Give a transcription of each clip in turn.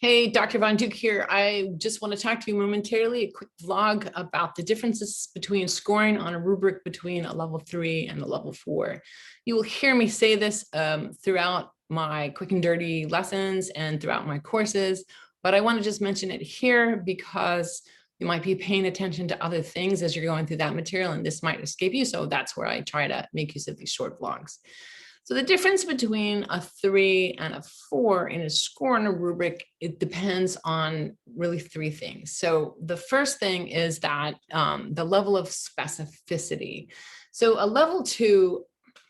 Hey, Dr. Von Duke here. I just want to talk to you momentarily, a quick vlog about the differences between scoring on a rubric between a level 3 and a level 4. You will hear me say this throughout my quick and dirty lessons and throughout my courses, but I want to just mention it here because you might be paying attention to other things as you're going through that material, and this might escape you. So that's where I try to make use of these short vlogs. So the difference between a 3 and a 4 in a score on a rubric, it depends on really 3 things. So the first thing is that the level of specificity. So a level 2,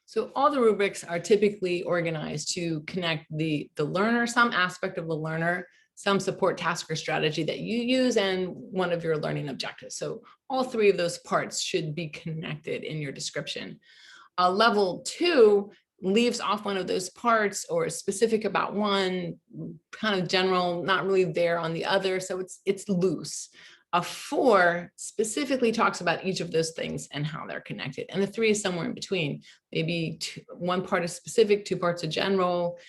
so all the rubrics are typically organized to connect the learner, some aspect of the learner, some support task or strategy that you use, and one of your learning objectives. So all 3 of those parts should be connected in your description. A level 2 leaves off one of those parts or is specific about one, kind of general, not really there on the other. So it's loose. A 4 specifically talks about each of those things and how they're connected. And a 3 is somewhere in between. Maybe one part is specific, 2 parts are general.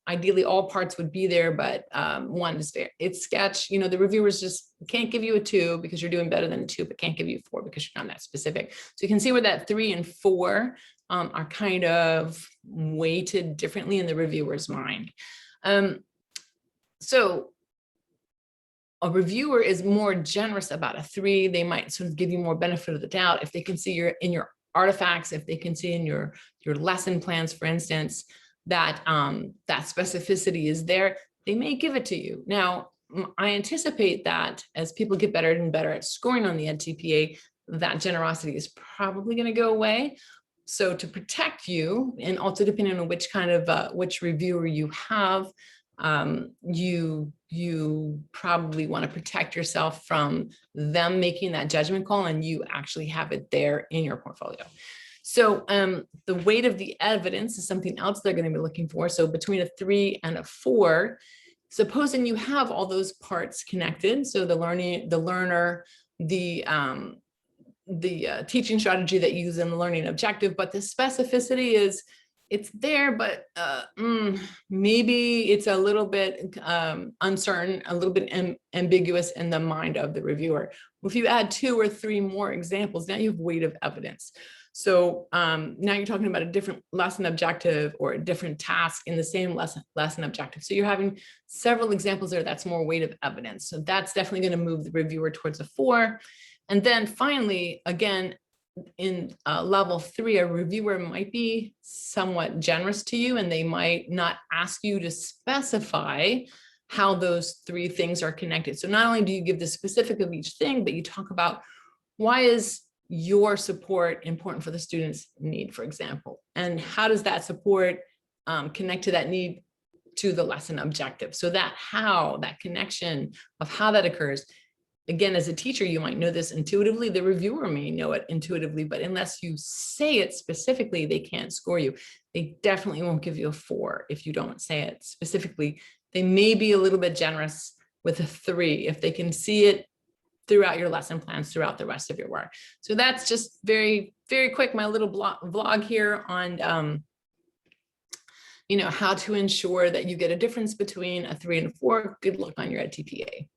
Ideally, all parts would be there, but one is there. It's sketch. You know, the reviewers just can't give you a 2 because you're doing better than a 2, but can't give you a 4 because you're not that specific. So you can see where that 3 and 4 are kind of weighted differently in the reviewer's mind. So a reviewer is more generous about a 3. They might sort of give you more benefit of the doubt if they can see in your artifacts, if they can see in your lesson plans, for instance, that that specificity is there, they may give it to you. Now, I anticipate that as people get better and better at scoring on the EdTPA, that generosity is probably going to go away. So to protect you, and also depending on which kind of which reviewer you have, you probably want to protect yourself from them making that judgment call, and you actually have it there in your portfolio. So the weight of the evidence is something else they're going to be looking for. So between a 3 and a 4, supposing you have all those parts connected, so the learner, the teaching strategy that you use in the learning objective, but the specificity it's there, but maybe it's a little bit uncertain, a little bit ambiguous in the mind of the reviewer. If you add 2 or 3 more examples, now you have weight of evidence. So now you're talking about a different lesson objective or a different task in the same lesson objective. So you're having several examples there. That's more weight of evidence. So that's definitely going to move the reviewer towards a 4. And then finally, again, in level 3, a reviewer might be somewhat generous to you, and they might not ask you to specify how those 3 things are connected. So not only do you give the specific of each thing, but you talk about why is your support important for the student's need, for example, and how does that support connect to that need to the lesson objective. So that connection of how that occurs. Again, as a teacher, you might know this intuitively. The reviewer may know it intuitively, but unless you say it specifically, they can't score you. They definitely won't give you a 4 if you don't say it specifically. They may be a little bit generous with a 3 if they can see it throughout your lesson plans, throughout the rest of your work. So that's just very, very quick, my little vlog here on how to ensure that you get a difference between a 3 and a 4. Good luck on your EdTPA.